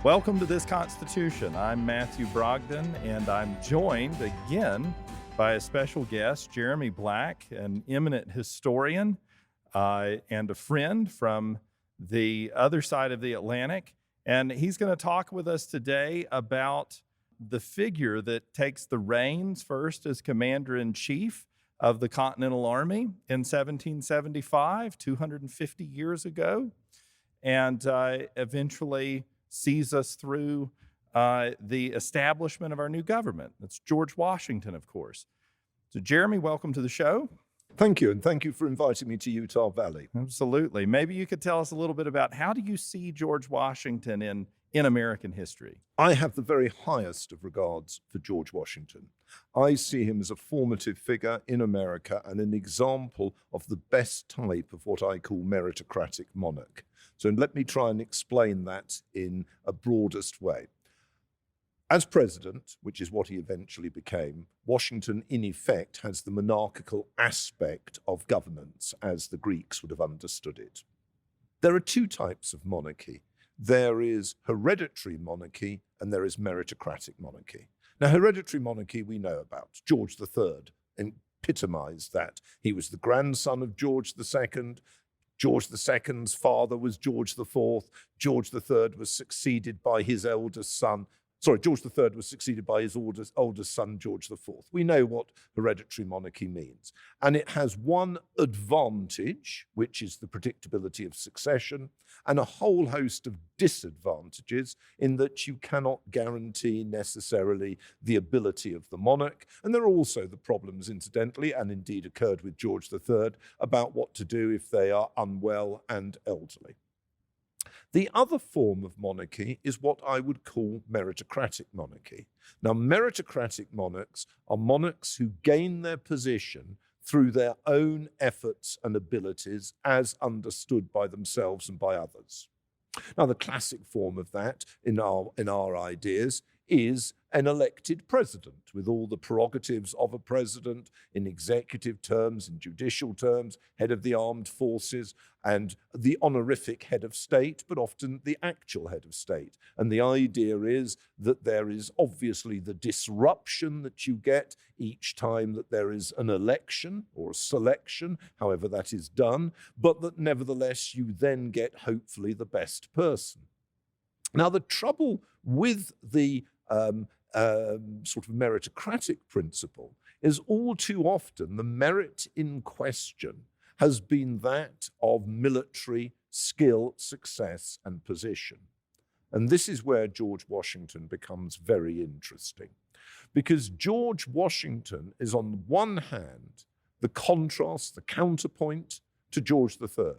Welcome to This Constitution. I'm Matthew Brogdon, and I'm joined again by a special guest, Jeremy Black, an eminent historian and a friend from the other side of the Atlantic. And he's going to talk with us today about the figure that takes the reins first as commander-in-chief of the Continental Army in 1775, 250 years ago, and eventually sees us through the establishment of our new government. That's George Washington, of course. So, Jeremy, welcome to the show. Thank you, and thank you for inviting me to Utah Valley. Absolutely. Maybe you could tell us a little bit about how do you see George Washington in American history? I have the very highest of regards for George Washington. I see him as a formative figure in America and an example of the best type of what I call meritocratic monarch. So let me try and explain that in a broadest way. As president, which is what he eventually became, Washington in effect has the monarchical aspect of governance as the Greeks would have understood it. There are two types of monarchy. There is hereditary monarchy and there is meritocratic monarchy. Now, hereditary monarchy we know about. George III epitomized that. He was the grandson of George II. George II's father was George IV. George III was succeeded by his eldest son. George III was succeeded by his oldest son, George IV. We know what hereditary monarchy means. And it has one advantage, which is the predictability of succession, and a whole host of disadvantages in that you cannot guarantee necessarily the ability of the monarch. And there are also the problems, incidentally, and indeed occurred with George III, about what to do if they are unwell and elderly. The other form of monarchy is what I would call meritocratic monarchy. Now, meritocratic monarchs are monarchs who gain their position through their own efforts and abilities as understood by themselves and by others. Now, the classic form of that in our ideas is an elected president with all the prerogatives of a president in executive terms, in judicial terms, head of the armed forces, and the honorific head of state, but often the actual head of state. And the idea is that there is obviously the disruption that you get each time that there is an election or a selection, however that is done, but that nevertheless you then get hopefully the best person. Now, the trouble with the sort of meritocratic principle is all too often the merit in question has been that of military skill, success, and position. And this is where George Washington becomes very interesting, because George Washington is on the one hand the contrast, the counterpoint to George III.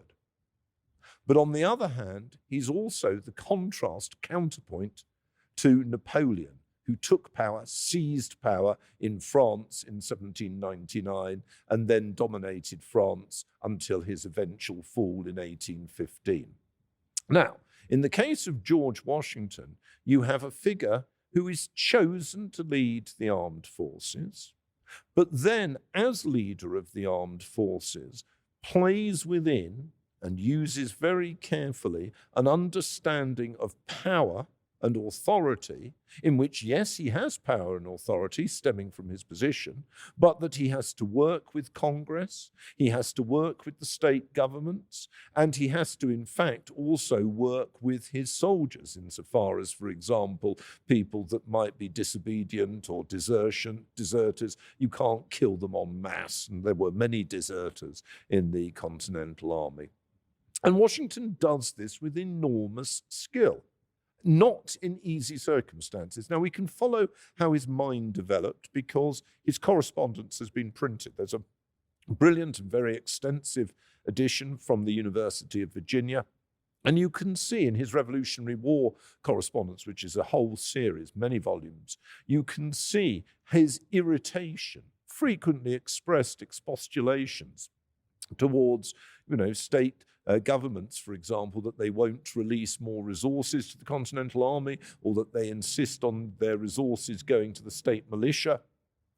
But on the other hand, he's also the contrast, counterpoint to Napoleon, who took power, seized power in France in 1799, and then dominated France until his eventual fall in 1815. Now, in the case of George Washington, you have a figure who is chosen to lead the armed forces, but then, as leader of the armed forces, plays within and uses very carefully an understanding of power and authority, in which, yes, he has power and authority stemming from his position, but that he has to work with Congress, he has to work with the state governments, and he has to, in fact, also work with his soldiers, insofar as, for example, people that might be disobedient or deserters, you can't kill them en masse, and there were many deserters in the Continental Army. And Washington does this with enormous skill, not in easy circumstances. Now, we can follow how his mind developed because his correspondence has been printed. There's a brilliant and very extensive edition from the University of Virginia. And you can see in his Revolutionary War correspondence, which is a whole series, many volumes, you can see his irritation, frequently expressed expostulations towards, state governments, for example, that they won't release more resources to the Continental Army, or that they insist on their resources going to the state militia.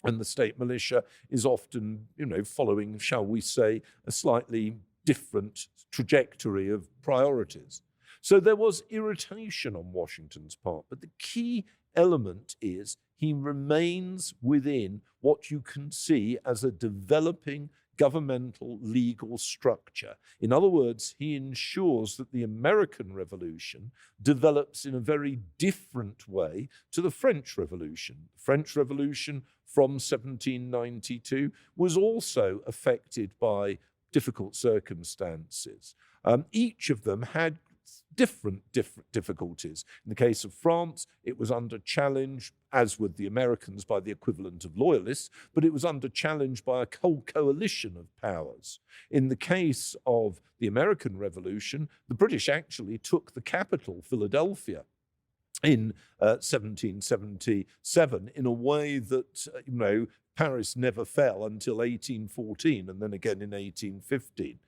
And the state militia is often, following, shall we say, a slightly different trajectory of priorities. So there was irritation on Washington's part, but the key element is he remains within what you can see as a developing governmental legal structure. In other words, he ensures that the American Revolution develops in a very different way to the French Revolution. The French Revolution from 1792 was also affected by difficult circumstances. Each of them had different difficulties. In the case of France, it was under challenge, as with the Americans, by the equivalent of loyalists, but it was under challenge by a whole coalition of powers. In the case of the American Revolution, the British actually took the capital, Philadelphia, in 1777 in a way that, Paris never fell until 1814 and then again in 1815.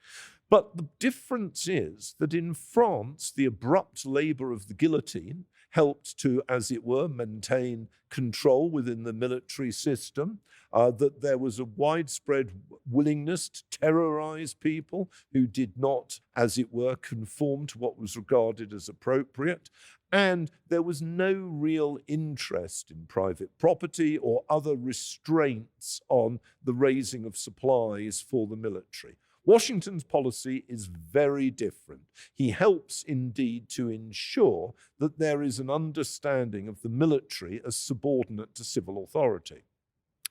But the difference is that in France, the abrupt labor of the guillotine helped to, as it were, maintain control within the military system, that there was a widespread willingness to terrorize people who did not, as it were, conform to what was regarded as appropriate. And there was no real interest in private property or other restraints on the raising of supplies for the military. Washington's policy is very different. He helps indeed to ensure that there is an understanding of the military as subordinate to civil authority.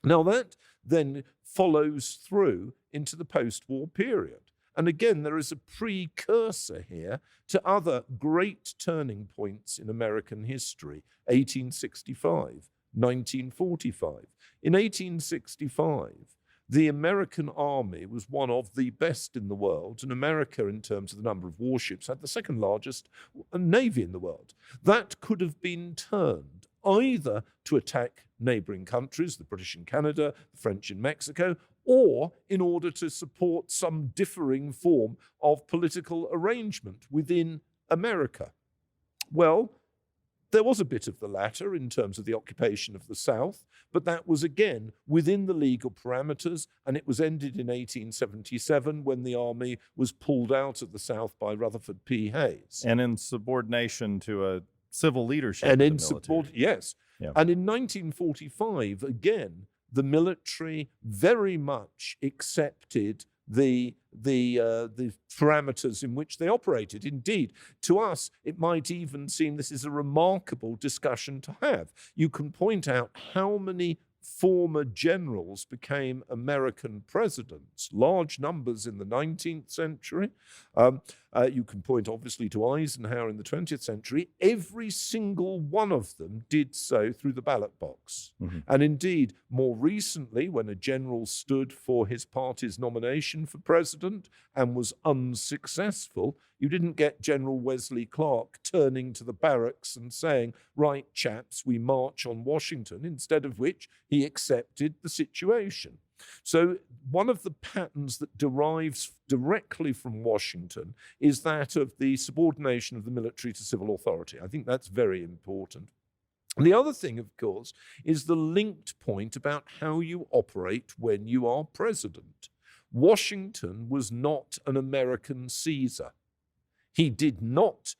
Now that then follows through into the post-war period. And again, there is a precursor here to other great turning points in American history, 1865, 1945. In 1865, the American army was one of the best in the world, and America, in terms of the number of warships, had the second largest navy in the world. That could have been turned either to attack neighboring countries, the British in Canada, the French in Mexico, or in order to support some differing form of political arrangement within America. Well, there was a bit of the latter in terms of the occupation of the South, but that was again within the legal parameters, and it was ended in 1877 when the army was pulled out of the South by Rutherford P. Hayes. And in subordination to a civil leadership. And of in the support, military. yes. Yeah. And in 1945, again, the military very much accepted the parameters in which they operated. Indeed, to us, it might even seem this is a remarkable discussion to have. You can point out how many former generals became American presidents, large numbers in the 19th century. You can point obviously to Eisenhower in the 20th century. Every single one of them did so through the ballot box. Mm-hmm. And indeed, more recently, when a general stood for his party's nomination for president and was unsuccessful, you didn't get General Wesley Clark turning to the barracks and saying, right, chaps, we march on Washington, instead of which he accepted the situation. So one of the patterns that derives directly from Washington is that of the subordination of the military to civil authority. I think that's very important. The other thing, of course, is the linked point about how you operate when you are president. Washington was not an American Caesar. He did not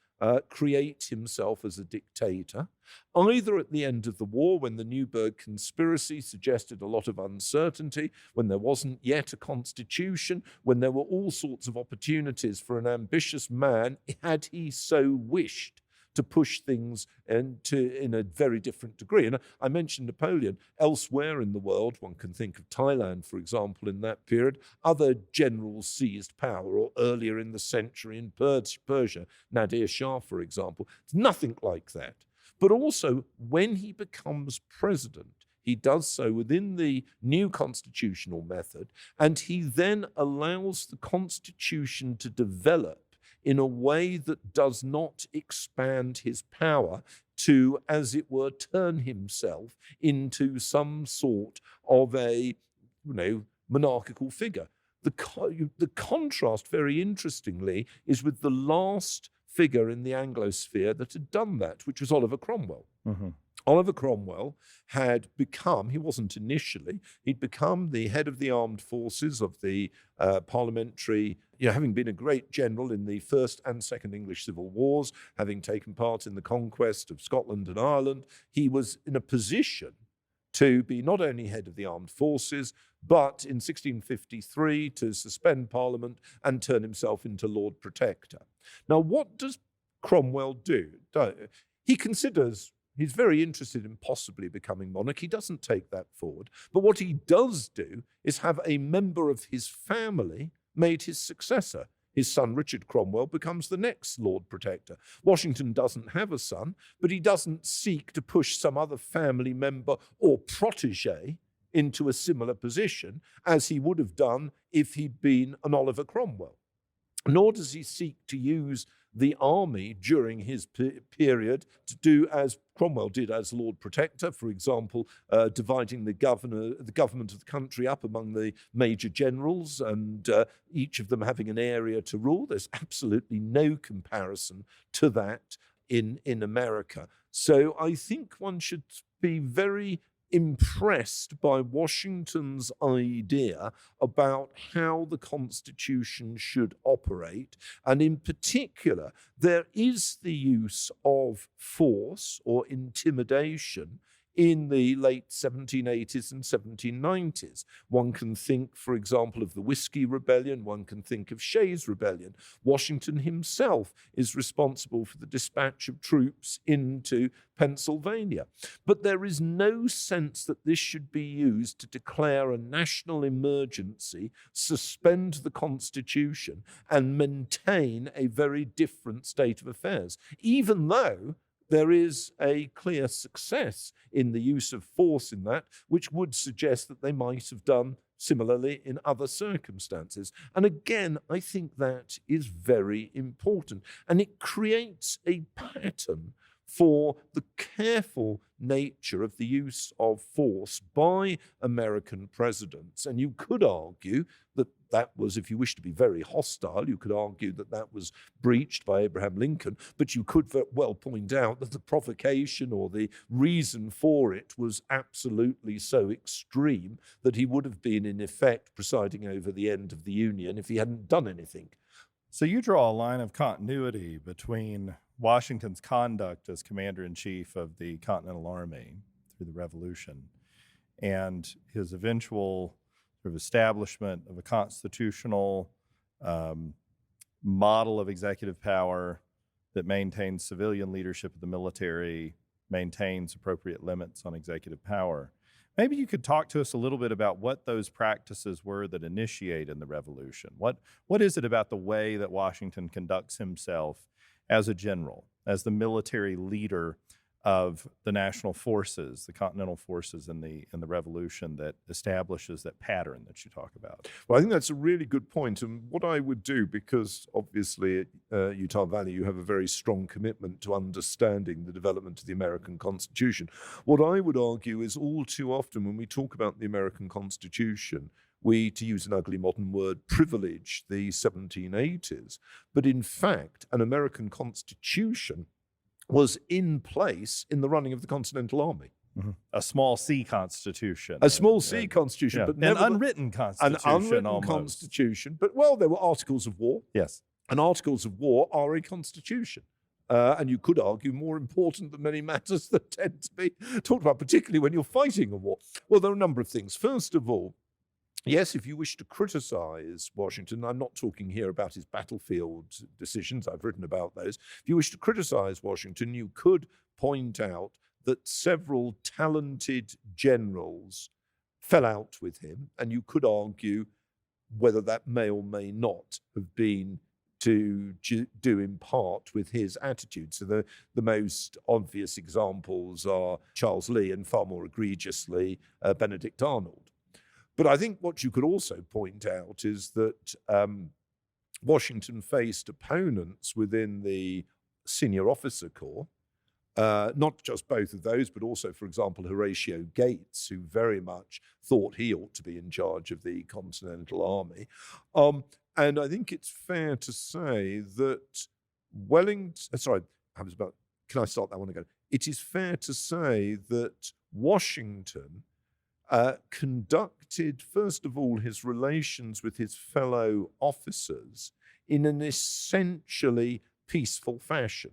create himself as a dictator, either at the end of the war when the Newburgh Conspiracy suggested a lot of uncertainty, when there wasn't yet a constitution, when there were all sorts of opportunities for an ambitious man, had he so wished, to push things in a very different degree. And I mentioned Napoleon. Elsewhere in the world, one can think of Thailand, for example, in that period, other generals seized power, or earlier in the century in Persia, Nadir Shah, for example. It's nothing like that. But also, when he becomes president, he does so within the new constitutional method, and he then allows the constitution to develop in a way that does not expand his power to, as it were, turn himself into some sort of a, monarchical figure. The contrast, very interestingly, is with the last figure in the Anglosphere that had done that, which was Oliver Cromwell. Mm-hmm. Oliver Cromwell had become, he wasn't initially, he'd become the head of the armed forces of the parliamentary, having been a great general in the First and Second English Civil Wars, having taken part in the conquest of Scotland and Ireland. He was in a position to be not only head of the armed forces, but in 1653 to suspend Parliament and turn himself into Lord Protector. Now, what does Cromwell do? He considers he's very interested in possibly becoming monarch. He doesn't take that forward. But what he does do is have a member of his family made his successor. His son, Richard Cromwell, becomes the next Lord Protector. Washington doesn't have a son, but he doesn't seek to push some other family member or protege into a similar position as he would have done if he'd been an Oliver Cromwell. Nor does he seek to use the army during his period to do as Cromwell did as Lord Protector, for example, dividing the government of the country up among the major generals and each of them having an area to rule. There's absolutely no comparison to that in America. So I think one should be very impressed by Washington's idea about how the Constitution should operate. And in particular, there is the use of force or intimidation in the late 1780s and 1790s. One can think, for example, of the Whiskey Rebellion. One can think of Shays' Rebellion. Washington himself is responsible for the dispatch of troops into Pennsylvania. But there is no sense that this should be used to declare a national emergency, suspend the Constitution, and maintain a very different state of affairs, even though there is a clear success in the use of force in that, which would suggest that they might have done similarly in other circumstances. And again, I think that is very important. And it creates a pattern for the careful nature of the use of force by American presidents. And you could argue that that was, if you wish to be very hostile, you could argue that that was breached by Abraham Lincoln, but you could well point out that the provocation or the reason for it was absolutely so extreme that he would have been, in effect, presiding over the end of the Union if he hadn't done anything. So you draw a line of continuity between Washington's conduct as commander-in-chief of the Continental Army through the Revolution and his eventual sort of establishment of a constitutional model of executive power that maintains civilian leadership of the military, maintains appropriate limits on executive power. Maybe you could talk to us a little bit about what those practices were that initiated the Revolution. What is it about the way that Washington conducts himself as a general, as the military leader of the national forces, the Continental forces in the Revolution, that establishes that pattern that you talk about? Well, I think that's a really good point. And what I would do, because obviously at Utah Valley you have a very strong commitment to understanding the development of the American Constitution, what I would argue is all too often when we talk about the American Constitution, we, to use an ugly modern word, privilege the 1780s. But in fact, an American Constitution was in place in the running of the Continental Army. Mm-hmm. A small C constitution. A small C constitution, but an unwritten constitution. An unwritten almost. Constitution, but well, there were articles of war. Yes. And articles of war are a constitution. And you could argue more important than many matters that tend to be talked about, particularly when you're fighting a war. Well, there are a number of things. First of all, yes, if you wish to criticize Washington, I'm not talking here about his battlefield decisions, I've written about those. If you wish to criticize Washington, you could point out that several talented generals fell out with him, and you could argue whether that may or may not have been to do in part with his attitude. So the most obvious examples are Charles Lee and far more egregiously Benedict Arnold. But I think what you could also point out is that Washington faced opponents within the senior officer corps, not just both of those, but also, for example, Horatio Gates, who very much thought he ought to be in charge of the Continental Army. And I think it's fair to say that can I start that one again? it is fair to say that Washington conducted, first of all, his relations with his fellow officers in an essentially peaceful fashion.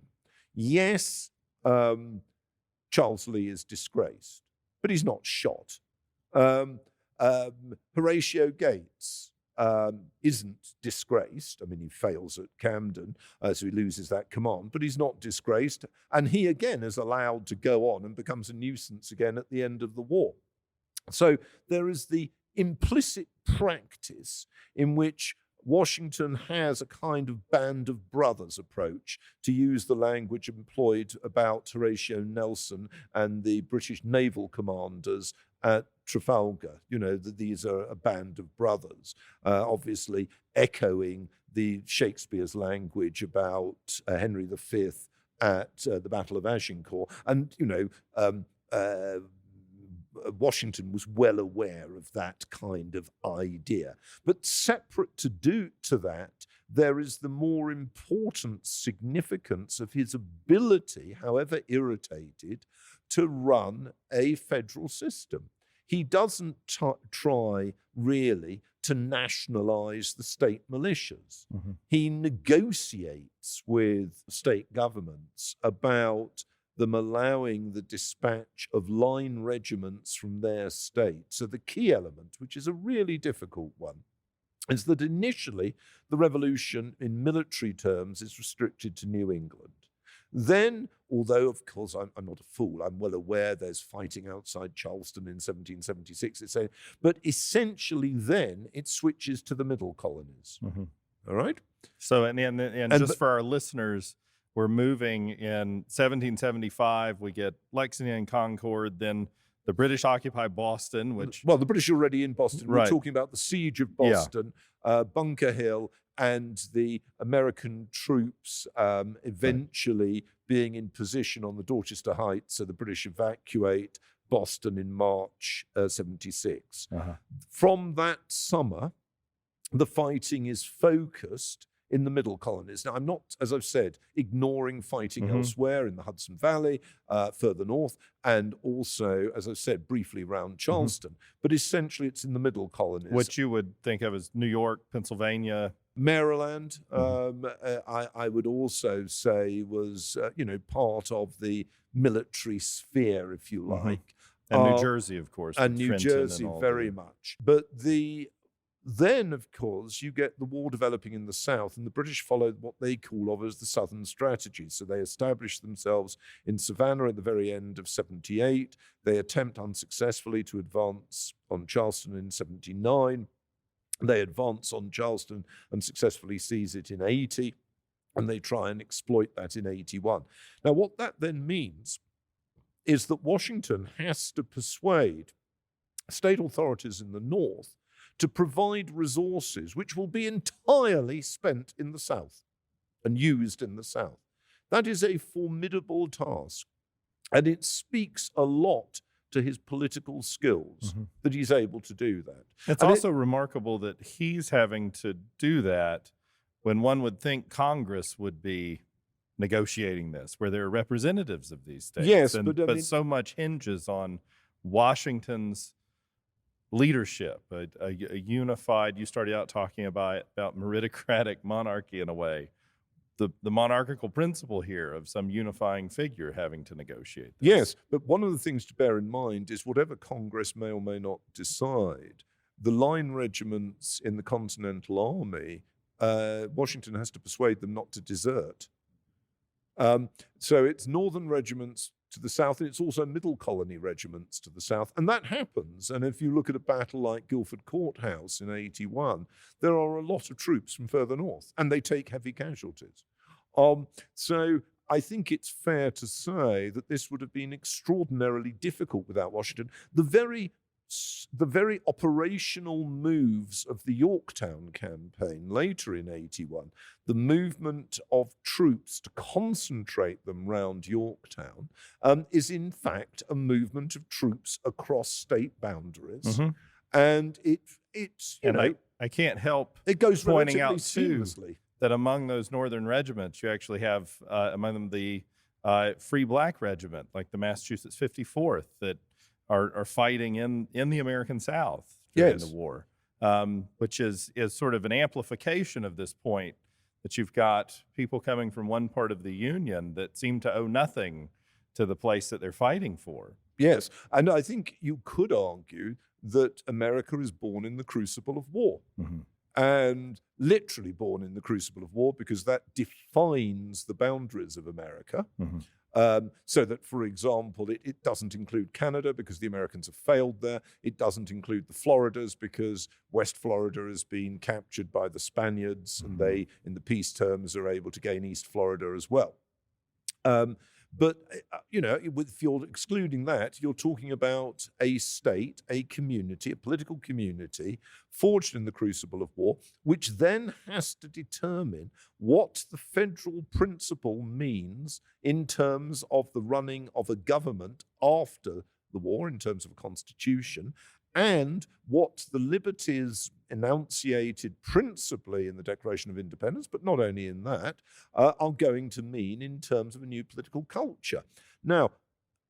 Yes, Charles Lee is disgraced, but he's not shot. Horatio Gates isn't disgraced. I mean, he fails at Camden, so he loses that command, but he's not disgraced. And he again is allowed to go on and becomes a nuisance again at the end of the war. So there is the implicit practice in which Washington has a kind of band of brothers approach, to use the language employed about Horatio Nelson and the British naval commanders at Trafalgar. You know, that these are a band of brothers, obviously echoing the Shakespeare's language about Henry V at the Battle of Agincourt. And, you know, Washington was well aware of that kind of idea. But separate to that, there is the more important significance of his ability, however irritated, to run a federal system. He doesn't try really to nationalize the state militias. Mm-hmm. He negotiates with state governments about them allowing the dispatch of line regiments from their state. So the key element, which is a really difficult one, is that initially the revolution in military terms is restricted to New England. Then, although of course I'm not a fool, I'm well aware there's fighting outside Charleston in 1776, but essentially then it switches to the middle colonies. Mm-hmm. All right? So, and just for our listeners, we're moving in 1775, we get Lexington and Concord, then the British occupy Boston, which... Well, the British are already in Boston. Right. We're talking about the siege of Boston, Bunker Hill, and the American troops eventually being in position on the Dorchester Heights, so the British evacuate Boston in March 76. Uh-huh. From that summer, the fighting is focused in the middle colonies. Now, I'm not, as I've said, ignoring fighting elsewhere in the Hudson Valley, further north, and also, as I've said, briefly around Charleston. But essentially, it's in the middle colonies. Which you would think of as New York, Pennsylvania. Maryland, I would also say was, part of the military sphere, if you like. And New Jersey, of course. And New Jersey, very much. But then, of course, you get the war developing in the South, and the British followed what they call as the Southern strategy. So they established themselves in Savannah at the very end of 78. They attempt unsuccessfully to advance on Charleston in 79. They advance on Charleston and successfully seize it in 80, and they try and exploit that in 81. Now, what that then means is that Washington has to persuade state authorities in the North to provide resources which will be entirely spent in the South and used in the South. That is a formidable task, and it speaks a lot to his political skills that he's able to do that. It's also remarkable that he's having to do that when one would think Congress would be negotiating this, where there are representatives of these states. Yes, but so much hinges on Washington's leadership, a unified, you started out talking about meritocratic monarchy in a way, the monarchical principle here of some unifying figure having to negotiate this. Yes, but one of the things to bear in mind is whatever Congress may or may not decide, the line regiments in the Continental Army, Washington has to persuade them not to desert. So it's northern regiments to the south, and it's also middle colony regiments to the south. And that happens. And if you look at a battle like Guilford Courthouse in 81, there are a lot of troops from further north, and they take heavy casualties. So I think it's fair to say that this would have been extraordinarily difficult without Washington. The very operational moves of the Yorktown campaign later in 81, the movement of troops to concentrate them round Yorktown, is in fact a movement of troops across state boundaries. And it's, you know, I can't help it goes pointing out seamlessly. Too, that among those northern regiments, you actually have among them the free black regiment, like the Massachusetts 54th, that are fighting in the American South during the Yes. war, which is sort of an amplification of this point that you've got people coming from one part of the Union that seem to owe nothing to the place that they're fighting for. Yes, and I think you could argue that America is born in the crucible of war. Mm-hmm. And literally born in the crucible of war, because that defines the boundaries of America. Mm-hmm. So that, for example, it doesn't include Canada because the Americans have failed there. It doesn't include the Floridas because West Florida has been captured by the Spaniards, and they, in the peace terms, are able to gain East Florida as well. But, if you're excluding that, you're talking about a state, a community, a political community forged in the crucible of war, which then has to determine what the federal principle means in terms of the running of a government after the war, in terms of a constitution, and what the liberties enunciated principally in the Declaration of Independence, but not only in that, are going to mean in terms of a new political culture. Now,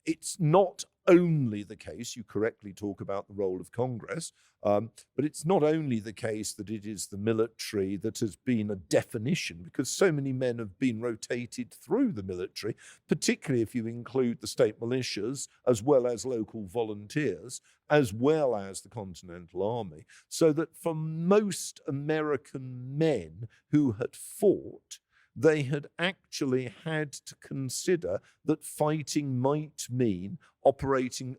it's not only the case, you correctly talk about the role of Congress, but it's not only the case that it is the military that has been a definition, because so many men have been rotated through the military, particularly if you include the state militias, as well as local volunteers, as well as the Continental Army, so that for most American men who had fought, they had actually had to consider that fighting might mean operating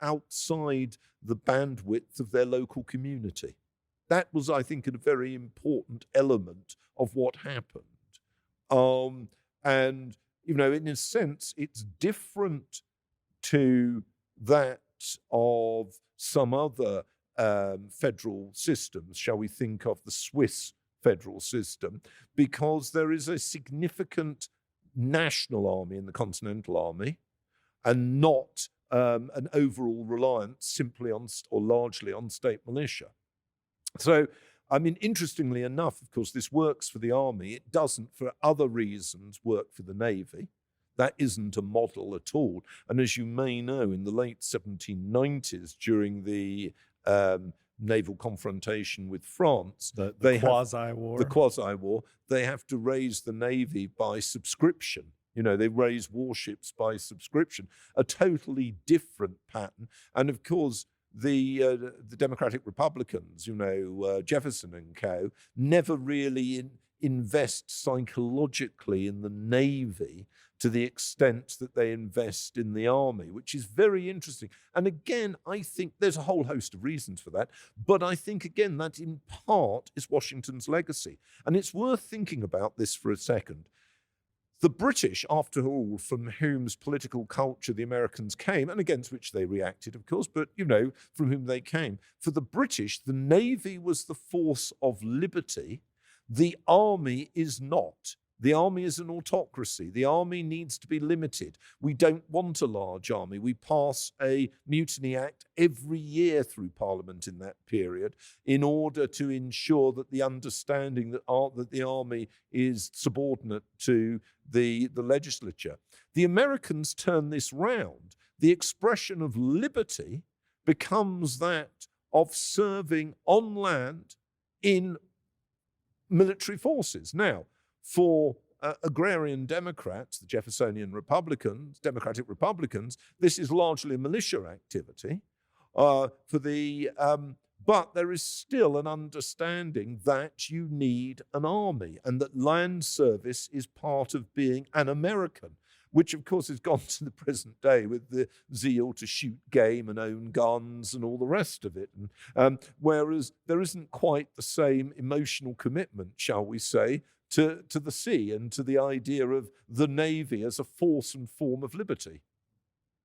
outside the bandwidth of their local community. That was, I think, a very important element of what happened. And, in a sense, it's different to that of some other federal systems. Shall we think of the Swiss federal system, because there is a significant national army in the Continental Army, and not an overall reliance simply on, or largely on, state militia. So, interestingly enough, of course, this works for the army. It doesn't, for other reasons, work for the navy. That isn't a model at all. And as you may know, in the late 1790s, during the naval confrontation with France, the quasi-war. The quasi-war, they have to raise the navy by subscription. They raise warships by subscription, a totally different pattern. And of course, the Democratic Republicans, Jefferson and co., never really invest psychologically in the navy to the extent that they invest in the army, which is very interesting. And again, I think there's a whole host of reasons for that, but I think, again, that in part is Washington's legacy. And it's worth thinking about this for a second. The British, after all, from whose political culture the Americans came, and against which they reacted, of course, but, from whom they came, for the British, the navy was the force of liberty. The army is not. The army is an autocracy. The army needs to be limited. We don't want a large army. We pass a Mutiny Act every year through Parliament in that period in order to ensure that the understanding that the army is subordinate to the legislature. The Americans turn this round. The expression of liberty becomes that of serving on land in military forces. Now, for agrarian Democrats, the Jeffersonian Republicans, Democratic Republicans, this is largely a militia activity. But there is still an understanding that you need an army, and that land service is part of being an American, which of course has gone to the present day with the zeal to shoot game and own guns and all the rest of it. And, whereas there isn't quite the same emotional commitment, shall we say, to the sea and to the idea of the Navy as a force and form of liberty.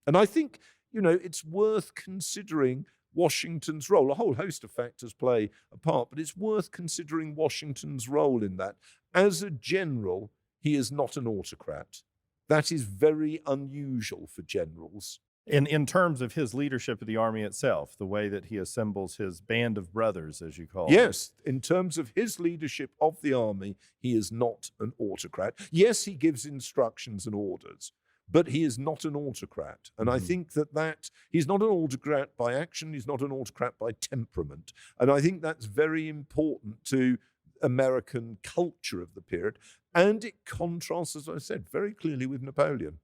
And I think, it's worth considering Washington's role. A whole host of factors play a part, but it's worth considering Washington's role in that. As a general, he is not an autocrat. That is very unusual for generals. In terms of his leadership of the army itself, the way that he assembles his band of brothers, as you call it. Yes, in terms of his leadership of the army, he is not an autocrat. Yes, he gives instructions and orders, but he is not an autocrat. And I think that he's not an autocrat by action, he's not an autocrat by temperament. And I think that's very important to American culture of the period. And it contrasts, as I said, very clearly with Napoleon.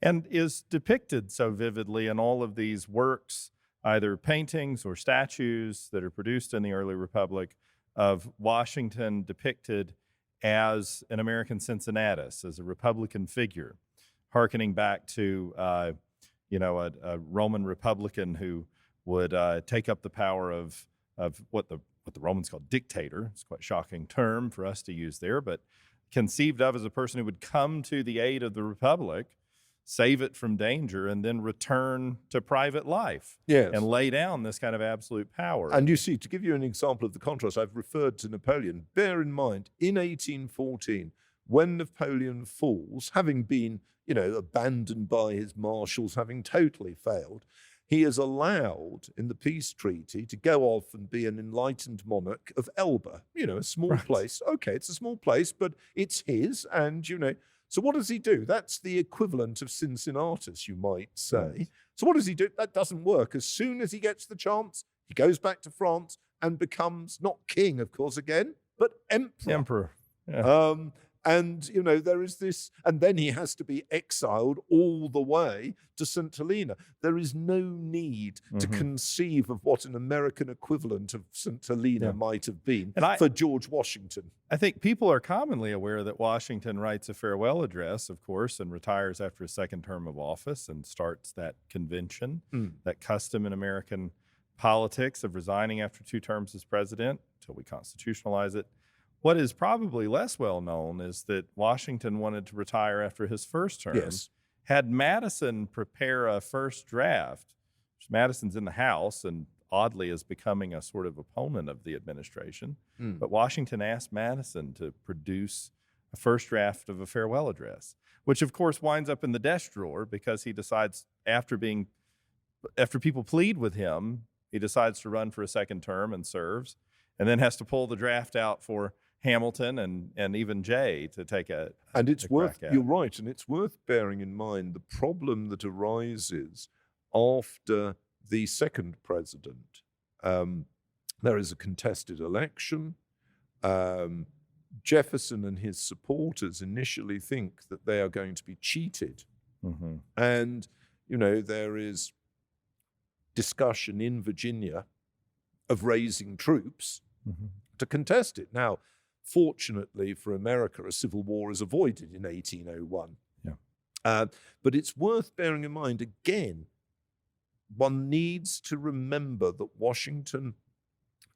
And is depicted so vividly in all of these works, either paintings or statues that are produced in the early Republic, of Washington depicted as an American Cincinnatus, as a Republican figure, hearkening back to a Roman Republican who would take up the power of what the Romans called dictator. It's quite a shocking term for us to use there, but conceived of as a person who would come to the aid of the Republic, save it from danger, and then return to private life. Yes. And lay down this kind of absolute power. And you see, to give you an example of the contrast, I've referred to Napoleon. Bear in mind, in 1814, when Napoleon falls, having been, abandoned by his marshals, having totally failed, he is allowed in the peace treaty to go off and be an enlightened monarch of Elba, a small place. Okay, it's a small place, but it's his, and, So what does he do? That's the equivalent of Cincinnatus, you might say. So what does he do? That doesn't work. As soon as he gets the chance, he goes back to France and becomes not king, of course, again, but emperor. Yeah. And, there is this, and then he has to be exiled all the way to St. Helena. There is no need to conceive of what an American equivalent of St. Helena might have been for George Washington. I think people are commonly aware that Washington writes a farewell address, of course, and retires after a second term of office and starts that convention, that custom in American politics of resigning after 2 terms as president until we constitutionalize it. What is probably less well known is that Washington wanted to retire after his first term. Yes. Had Madison prepare a first draft. Madison's in the House and oddly is becoming a sort of opponent of the administration. But Washington asked Madison to produce a first draft of a farewell address, which of course winds up in the desk drawer because he decides after people plead with him, he decides to run for a second term and serves, and then has to pull the draft out for Hamilton and even Jay to take a And it's worth, crack at. you're right, and it's worth bearing in mind the problem that arises after the second president. There is a contested election. Jefferson and his supporters initially think that they are going to be cheated. And, there is discussion in Virginia of raising troops to contest it. Now, fortunately for America, a civil war is avoided in 1801. But it's worth bearing in mind, again, one needs to remember that Washington,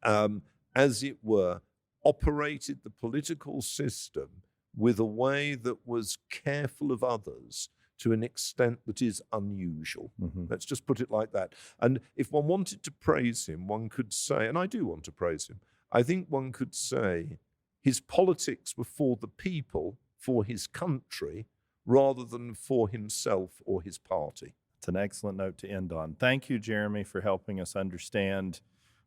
as it were, operated the political system with a way that was careful of others to an extent that is unusual. Let's just put it like that. And if one wanted to praise him, one could say, and I do want to praise him, I think one could say his politics were for the people, for his country, rather than for himself or his party. It's an excellent note to end on. Thank you, Jeremy, for helping us understand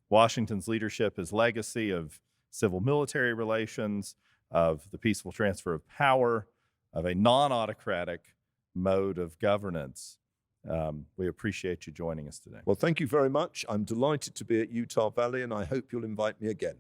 Washington's leadership, his legacy of civil-military relations, of the peaceful transfer of power, of a non-autocratic mode of governance. We appreciate you joining us today. Well, thank you very much. I'm delighted to be at Utah Valley, and I hope you'll invite me again.